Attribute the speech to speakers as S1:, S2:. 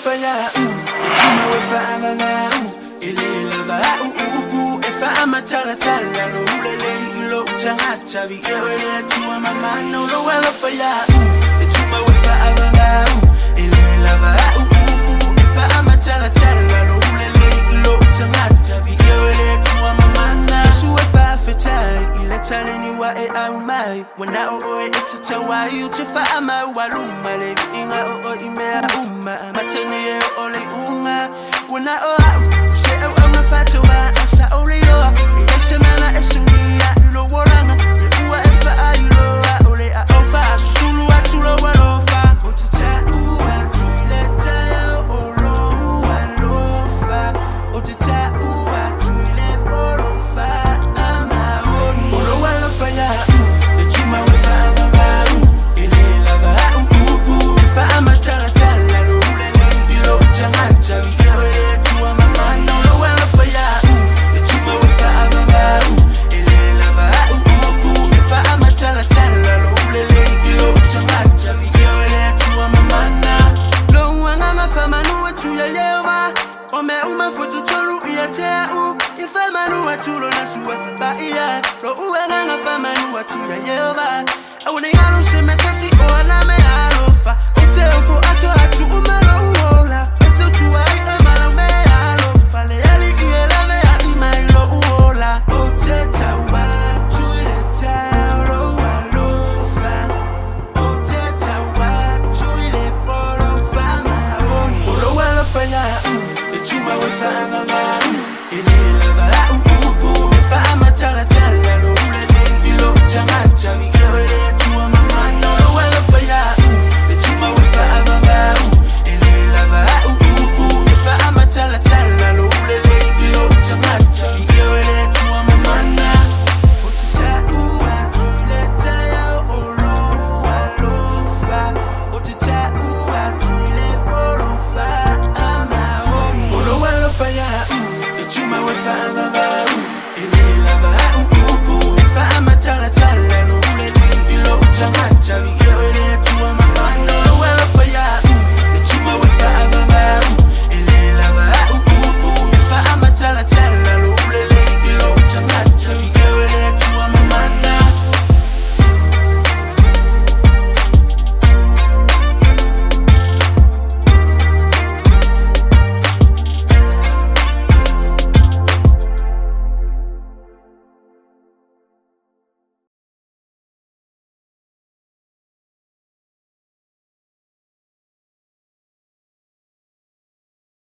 S1: faya Tuma wefa amana Ilila ba Efa amatala tala Lo ulele ilo uchangata Viyewele tuwa mamana Ulo wala faya Tuma wefa amana Ilila ba Efa amatala tala Lo ulele ilo uchangata Viyewele tuwa mamana Yesu wefa afetai Iletale ni wa aumai Wana oe etatawa Yutefa ama waluma Levi inga imea matene ye ole unga wana se ona fatwa asa ole yo yesemana esumia lo woranga ye uwa efa aylo ole ofa sulu atulo walofa otita uwa tuleta yo olo walofa otita uwa tule bolofa ama olo walofa ya etuma wefa ama ile lava efa amatala Tulo na suwa fabaya Lo uwena nga famanu watu ya yeba Awune yanu se metasi o aname alofa Ute ufo ato